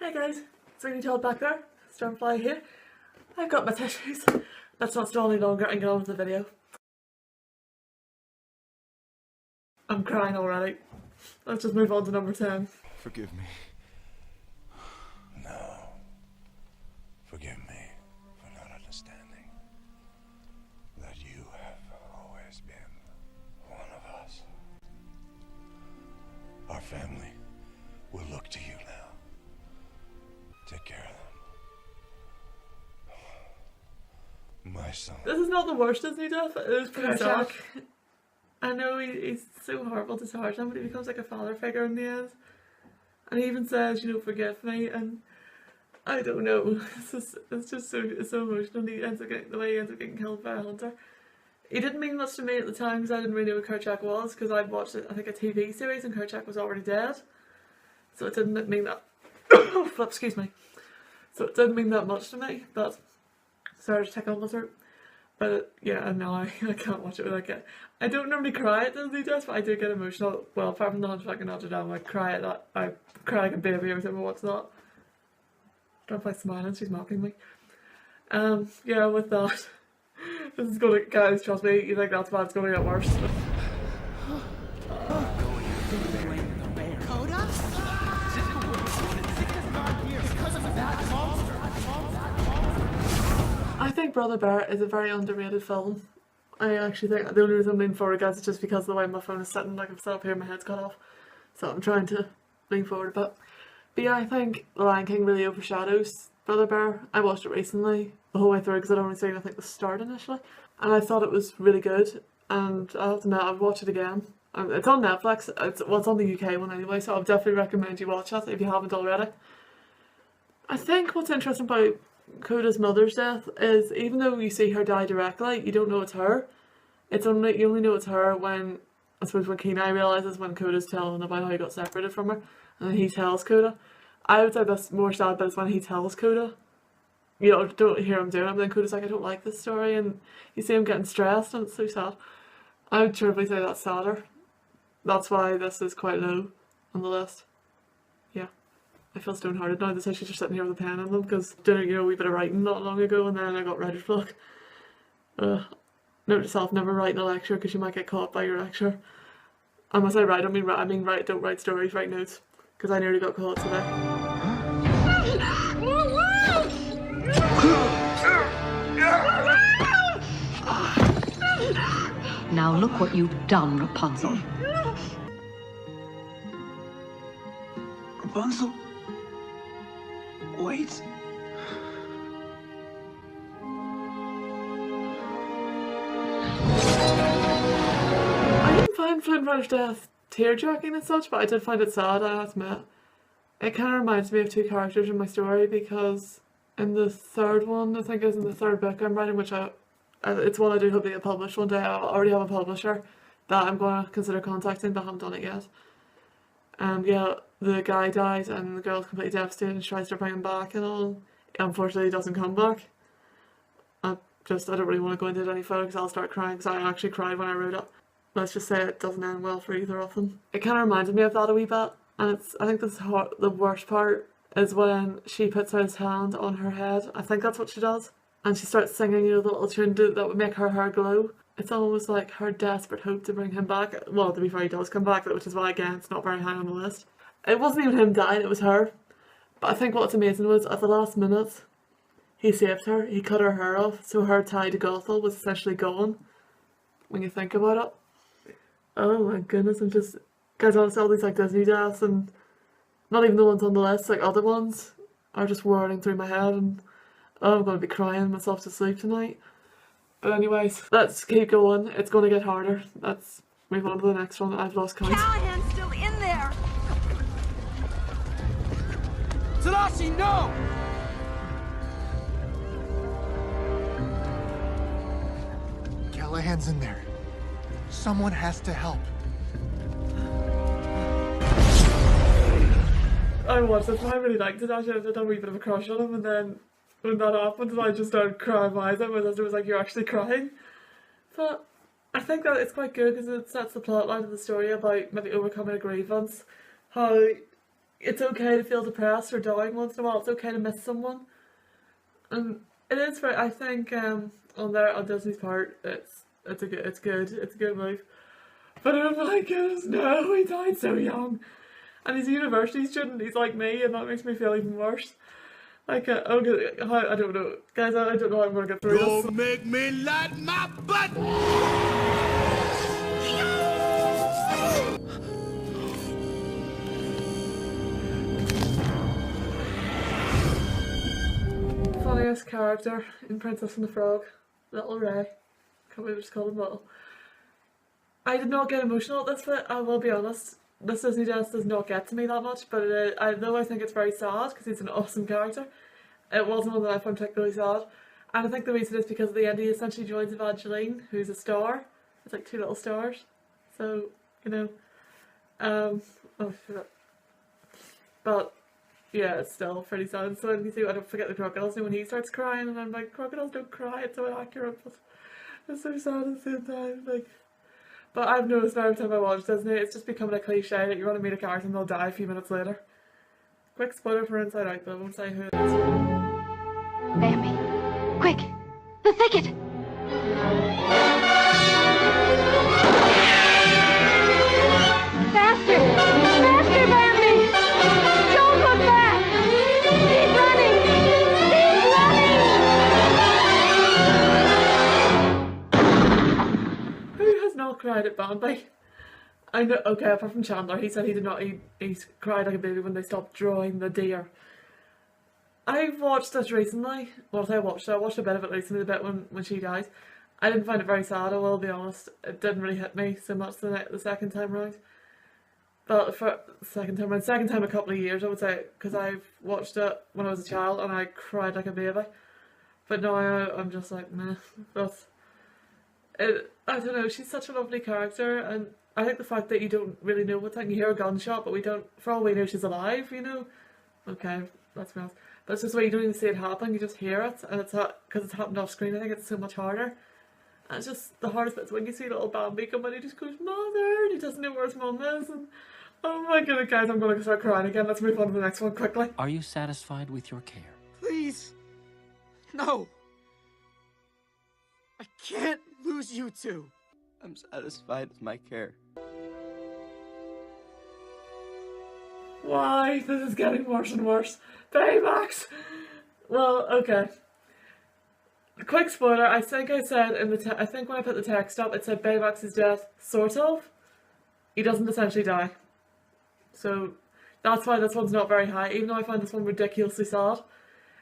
Hi guys, it's Rainy Todd back there, Stormfly here. I've got my tissues. Let's not stall any longer and get on with the video. I'm crying already. Let's just move on to number 10. Forgive me. No. Forgive me for not understanding that you have always been one of us. Our family will look to you now. Take care of them. My son. This is not the worst Disney death, it is pretty sad. I know he's so horrible to Tarzan, but he becomes like a father figure in the end. And he even says, you know, forgive me, and I don't know, it's just so emotional. He ends up getting, the way he ends up getting killed by a hunter. He didn't mean much to me at the time because I didn't really know who Kerchak was, because I'd watched I think a TV series and Kerchak was already dead. So it didn't mean that, oh, excuse me. So it didn't mean that much to me, but sorry to take on with her. But yeah, no, I can't watch it without getting. I don't normally cry at Disney deaths, but I do get emotional. Well, apart from the Hunchback of Notre Dame, I cry at that. I cry like a baby every time I watch that. Don't like smiling, she's mocking me. Yeah, with that, this is gonna, guys, trust me, you think that's bad, it's gonna get worse. I think Brother Bear is a very underrated film. I actually think the only reason I'm leaning forward, guys, is just because of the way my phone is sitting. Like, I'm sat up here, my head's cut off, so I'm trying to lean forward a bit. But yeah, I think The Lion King really overshadows Brother Bear. I watched it recently, the whole way through, because I'd only seen, I think, the start initially, and I thought it was really good. And I have to admit, I've watched it again. It's on Netflix. It's on the UK one anyway, so I'll definitely recommend you watch it if you haven't already. I think what's interesting about Coda's mother's death is, even though you see her die directly, you don't know it's her. You only know it's her when, I suppose, when Kenai realises, when Coda's telling about how he got separated from her, and then he tells Coda. I would say that's more sad, but it's when he tells Coda. You know, don't hear him doing it, but then Coda's like, I don't like this story, and you see him getting stressed, and it's so sad. I would truly say that's sadder. That's why this is quite low on the list. Yeah. I feel stone-hearted now. The tissues are sitting here with a pen in them because I did, you know, a wee bit of writing not long ago, and then I got writer's block. Note to yourself, never write in a lecture because you might get caught by your lecturer. And when I say write, I mean write, don't write stories, write notes. Because I nearly got caught today. Now look what you've done, Rapunzel. Rapunzel? Wait. I didn't find Flynn Rider's death tear-jerking and such, but I did find it sad, I have to admit. It kind of reminds me of two characters in my story, because in the third one, I think it was in the third book I'm writing, which it's one I do hope to get published one day. I already have a publisher that I'm going to consider contacting, but I haven't done it yet. Yeah, the guy dies and the girl's completely devastated and tries to bring him back and all. Unfortunately, he doesn't come back. I don't really want to go into it any further because I'll start crying, because I actually cried when I wrote it. Let's just say it doesn't end well for either of them. It kind of reminded me of that a wee bit, and I think the worst part is when she puts his hand on her head. I think that's what she does. And she starts singing, you know, the little tune that would make her hair glow. It's almost like her desperate hope to bring him back. Well, to be fair, he does come back, which is why, again, it's not very high on the list. It wasn't even him dying, it was her. But I think what's amazing was, at the last minute, he saved her. He cut her hair off, so her tie to Gothel was essentially gone, when you think about it. Oh my goodness, I'm just... Guys, honestly, all these like Disney deaths, and not even the ones on the list, like other ones, are just whirling through my head, and oh, I'm going to be crying myself to sleep tonight. But anyways, let's keep going. It's going to get harder. Let's move on to the next one. I've lost count. Callahan's still in there! Tadashi, no! Callahan's in there. Someone has to help. I watched this and I really liked it. Actually, I did have a wee bit of a crush on him, and then when that happened, I just started crying my eyes out. My sister was like, "You're actually crying." But I think that it's quite good because it sets the plot line of the story about maybe overcoming a grievance. How it's okay to feel depressed or down once in a while. It's okay to miss someone. And it is very, I think on Disney's part, it's a good move. But oh my goodness, no, he died so young. And he's a university student, he's like me, and that makes me feel even worse. Like, I don't know. Guys, I don't know how I'm going to get through this. Don't make me light my butt! Funniest character in Princess and the Frog, Little Ray. Can't believe I just called him Little. I did not get emotional at this bit, I will be honest. This Disney Death does not get to me that much, but though I think it's very sad because he's an awesome character, it wasn't one that I found particularly sad. And I think the reason is because at the end he essentially joins Evangeline, who's a star. It's like two little stars. So, you know. Oh shit. But yeah, it's still pretty sad. So you see, I don't forget the crocodiles when he starts crying, and I'm like, crocodiles don't cry, it's so accurate, but it's so sad at the same time. Like, but I've noticed every time I watch Disney, it's just becoming a cliche that you want to meet a character and they'll die a few minutes later. Quick spoiler for Inside Out, but I won't say who it is. Bambi, quick! The thicket! Faster! Faster, Bambi! Don't look back! Keep running! Keep running! Who has not cried at Bambi? I know, okay, apart from Chandler, he said he did not, he cried like a baby when they stopped drawing the deer. I've watched this recently. Well, I watched a bit of it recently, the bit when she dies. I didn't find it very sad, I will be honest. It didn't really hit me so much the second time round. But for second time a couple of years, I would say, because I've watched it when I was a child and I cried like a baby. But now I'm just like, meh. But I don't know, she's such a lovely character, and I think the fact that you don't really know what's happening, you hear a gunshot, but we don't, for all we know, she's alive, you know? Okay, that's gross. But it's just the way you don't even see it happen, you just hear it, and it's because it's happened off screen, I think it's so much harder. And it's just the hardest bit is when you see little Bambi come and he just goes, "Mother," and he doesn't know where his mum is, and oh my goodness, guys, I'm going to start crying again. Let's move on to the next one quickly. Are you satisfied with your care? Please! No! I can't lose you two! I'm satisfied with my care. Why? This is getting worse and worse. Baymax! Well, okay. Quick spoiler, I think I said in the I think when I put the text up, it said Baymax's death, sort of. He doesn't essentially die. So that's why this one's not very high, even though I find this one ridiculously sad.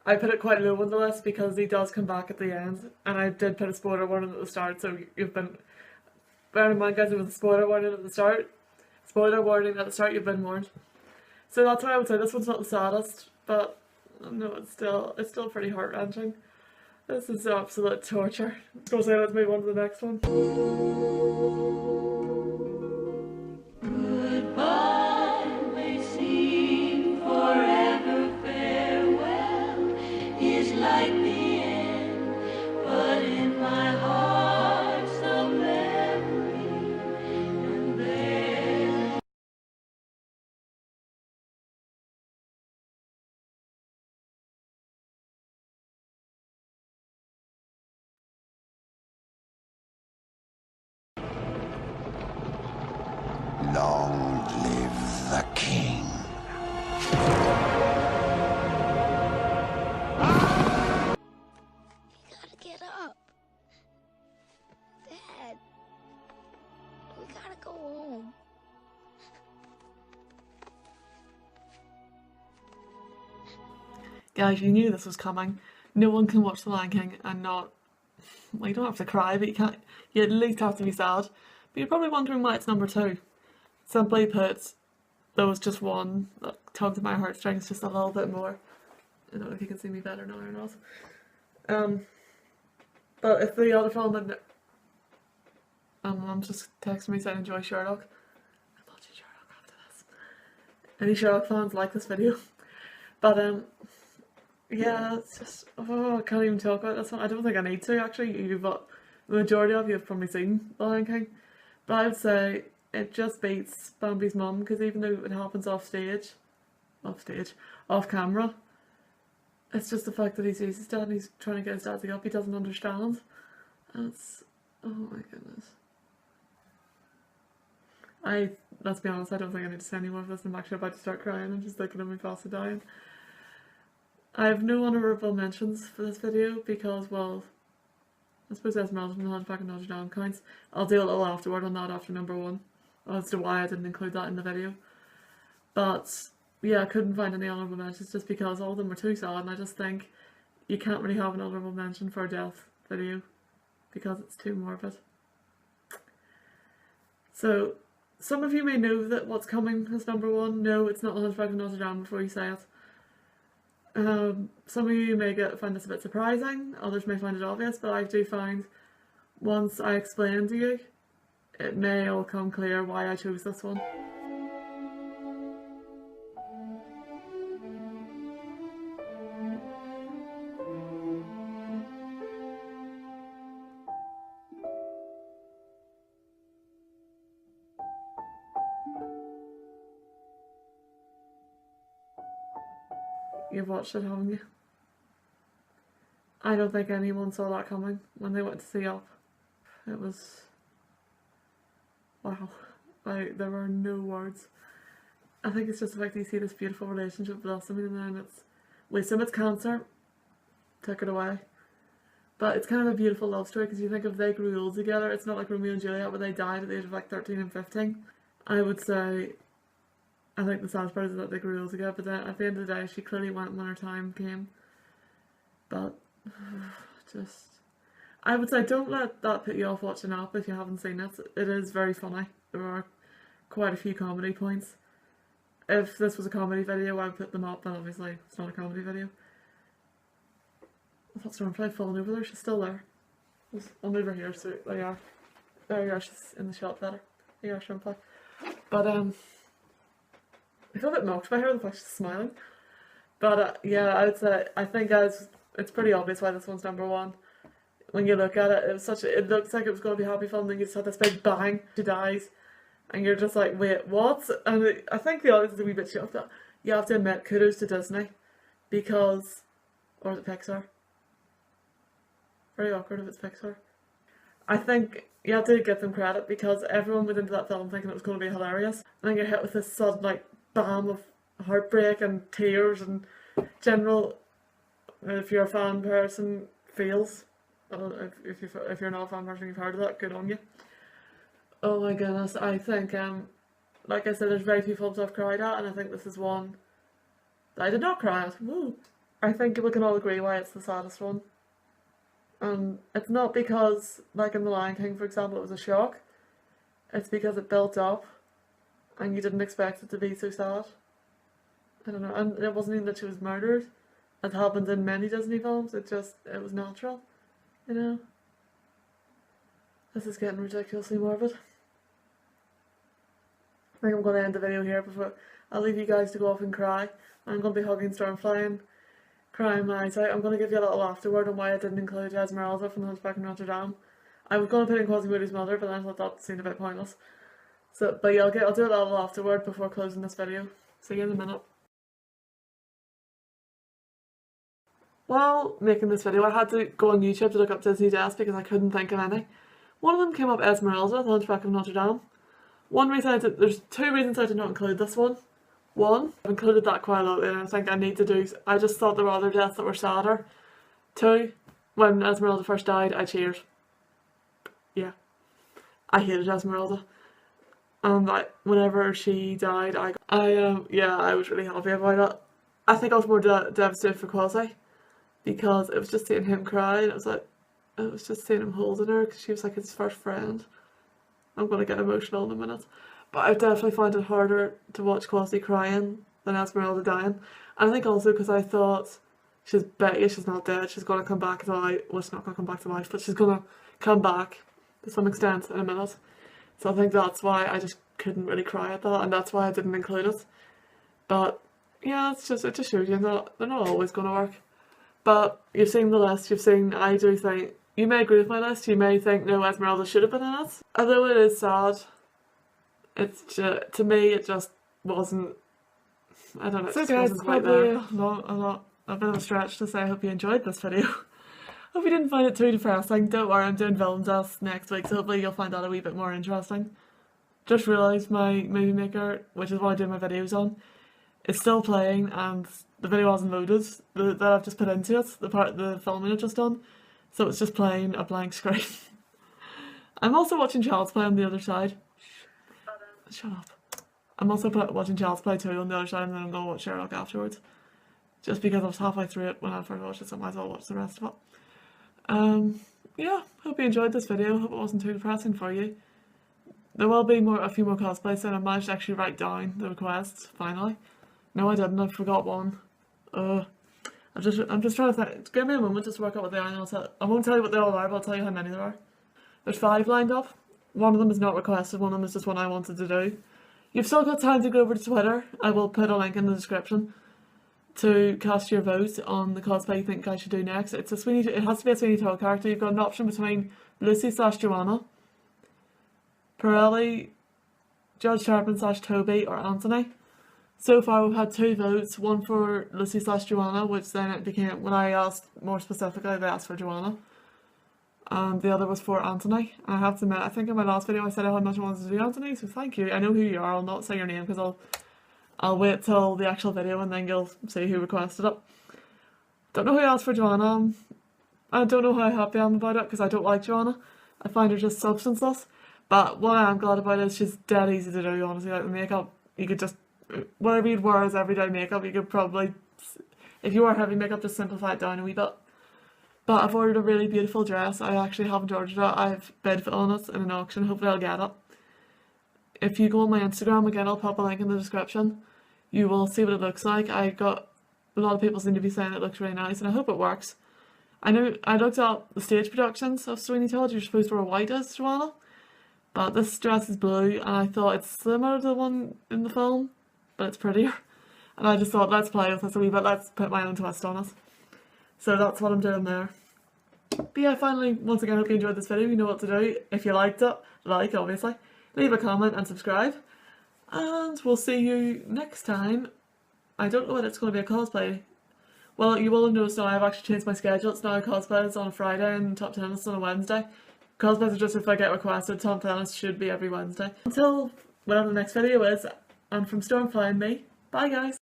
I put it quite low on the list because he does come back at the end, and I did put a spoiler warning at the start, so you've been, bear in mind guys, it was a spoiler warning at the start. Spoiler warning at the start, you've been warned. So that's why I would say this one's not the saddest, but no, it's still pretty heart-wrenching. This is absolute torture. Go say, let's move on to the next one. Goodbye may seem forever, farewell is like the end, but in my heart's a memory, and there. Long live the king. You gotta get up. Dad, we gotta go home. Guys, you knew this was coming. No one can watch The Lion King and not, well, you don't have to cry, but you at least have to be sad. But you're probably wondering why it's number 2. Simply put, there was just one that tugged at my heartstrings just a little bit more. I don't know if you can see me better now or not. But if the other film had... Mum's just texting me saying enjoy Sherlock. I'm watching Sherlock after this. Any Sherlock fans like this video? But yeah, it's just, oh, I can't even talk about this one. I don't think I need to actually. The majority of you have probably seen The Lion King. But I would say it just beats Bambi's mum, because even though it happens off stage, off stage, off camera. It's just the fact that he sees his dad and he's trying to get his dad to get up, he doesn't understand. And it's, oh my goodness. Let's be honest, I don't think I need to say any more of this. I'm actually about to start crying. I'm just looking at my pasta dying. I have no honourable mentions for this video because, well, I suppose Esmeralda from the Hunchback of Notre Dame counts. I'll do a little afterward on that after number 1 as to why I didn't include that in the video. But yeah, I couldn't find any honourable mentions just because all of them were too sad, and I just think you can't really have an honourable mention for a death video because it's too morbid. So, some of you may know that what's coming is number 1. No, it's not the Hunchback of Notre Dame before you say it. Some of you may find this a bit surprising, others may find it obvious, but I do find once I explain to you, it may all come clear why I chose this one. You've watched it, haven't you? I don't think anyone saw that coming when they went to see Up. It was... wow. There were no words. I think it's just the fact that you see this beautiful relationship blossoming and then we assume it's cancer. Took it away. But it's kind of a beautiful love story because you think if they grew old together, it's not like Romeo and Juliet where they died at the age of like 13 and 15. I would say... I think the sad part is that they grew old together, but then at the end of the day she clearly went when her time came. But just... I would say don't let that put you off watching Up if you haven't seen it. It is very funny. There are quite a few comedy points. If this was a comedy video I would put them up, but obviously it's not a comedy video. I thought Stormfly had fallen over there, she's still there. I'll move her here, so there you are. There you are, she's in the shot better. There you are, Stormfly. But I feel a bit mocked by her, the fact she's smiling. But yeah, I would say, I think it's pretty obvious why this one's number 1. When you look at it, it looks like it was going to be a happy film, then you just had this big bang, she dies, and you're just like, wait, what? And I think the audience is a wee bit shocked. You have to admit, kudos to Disney, because, or is it Pixar? Very awkward if it's Pixar. I think you have to give them credit because everyone went into that film thinking it was going to be hilarious, and then you're hit with this sudden like bam of heartbreak and tears and general, if you're a fan person, feels. I don't know if you're not a fan person, you've heard of that, good on you. Oh my goodness, I think like I said, there's very few films I've cried at, and I think this is one that I did not cry at. Woo! I think we can all agree why it's the saddest one. It's not because, like in The Lion King for example, it was a shock. It's because it built up and you didn't expect it to be so sad. I don't know, and it wasn't even that she was murdered. It happened in many Disney films, it was natural, you know. This is getting ridiculously morbid. I think I'm going to end the video here before I'll leave you guys to go off and cry. I'm going to be hugging Stormfly and crying my eyes out. I'm going to give you a little afterword on why I didn't include Esmeralda from the Hunchback of Notre Dame. I was going to put in Quasimodo's mother, but then I thought that seemed a bit pointless. So, but yeah, I'll do a little afterword before closing this video. See you in a minute. While making this video, I had to go on YouTube to look up Disney deaths because I couldn't think of any. One of them came up Esmeralda, the Hunchback of Notre Dame. There's 2 reasons I did not include this one. One, I've included that quite a lot and I think I need to do, I just thought there were other deaths that were sadder. 2, when Esmeralda first died, I cheered. Yeah. I hated Esmeralda. And whenever she died, I was really happy about it. I think I was more devastated for Quasi, because it was just seeing him cry, and it was just seeing him holding her, because she was like his first friend. I'm going to get emotional in a minute. But I definitely find it harder to watch Quasi crying than Esmeralda dying. And I think also because I thought, she's not dead, she's going to come back to life. Well, she's not going to come back to life, but she's going to come back to some extent in a minute. So I think that's why I just couldn't really cry at that, and that's why I didn't include it. But yeah, it just shows you they're not always going to work. But you've seen the list, I do think, you may agree with my list, you may think no, Esmeralda should have been in it. Although it is sad, it's just, to me it just wasn't, I don't know. So It guys, wasn't quite probably there. A bit of a stretch to say I hope you enjoyed this video. Hope you didn't find it too depressing. Don't worry, I'm doing Villain Deaths next week, so hopefully you'll find that a wee bit more interesting. Just realised my movie maker, which is what I do my videos on, is still playing, and the video hasn't loaded that I've just put into it, the filming I've just done, so it's just playing a blank screen. I'm also watching Child's Play on the other side. Shut up. I'm also watching Child's Play 2 on the other side, and then I'm going to watch Sherlock afterwards. Just because I was halfway through it when I first watched it, so I might as well watch the rest of it. Yeah, hope you enjoyed this video. Hope it wasn't too depressing for you. There will be a few more cosplays, and I managed to actually write down the requests, finally. No, I didn't, I forgot one. I'm just trying to think. Give me a moment just to work out what they are, and I won't tell you what they all are, but I'll tell you how many there are. There's 5 lined up. One of them is not requested, one of them is just one I wanted to do. You've still got time to go over to Twitter. I will put a link in the description to cast your vote on the cosplay you think I should do next. It has to be a Sweeney Todd character. You've got an option between Lucy/Joanna, Pirelli, Judge Turpin/Toby, or Anthony. So far we've had 2 votes, one for Lucy/Joanna, which then it became, when I asked more specifically, they asked for Joanna. And the other was for Anthony. And I have to admit, I think in my last video I said how much I wanted to do Anthony, so thank you. I know who you are, I'll not say your name because I'll wait till the actual video and then you'll see who requested it. Don't know who asked for Joanna. I don't know how happy I am about it because I don't like Joanna. I find her just substanceless. But what I am glad about is she's dead easy to do, honestly. Like the makeup, you could just, whatever you'd wear as everyday makeup, you could probably, if you wear heavy makeup, just simplify it down a wee bit. But I've ordered a really beautiful dress. I actually haven't ordered it. I've bid on it in an auction. Hopefully I'll get it. If you go on my Instagram, again I'll pop a link in the description, you will see what it looks like. I got a lot of people seem to be saying it looks really nice, and I hope it works. I know I looked up the stage productions of Sweeney Todd. You're supposed to wear white as Joanna, but this dress is blue, and I thought it's similar to the one in the film, but it's prettier. And I just thought, let's play with this a wee bit, let's put my own twist on it. So that's what I'm doing there. But yeah, finally, once again, hope you enjoyed this video. You know what to do. If you liked it, like, obviously. Leave a comment and subscribe. And we'll see you next time. I don't know whether it's going to be a cosplay. Well, you will have noticed now I've actually changed my schedule. It's now cosplays on a Friday and top tennis on a Wednesday. Cosplays are just if I get requested. Top tennis should be every Wednesday. Until whatever the next video is, and from Stormfly and me, bye guys!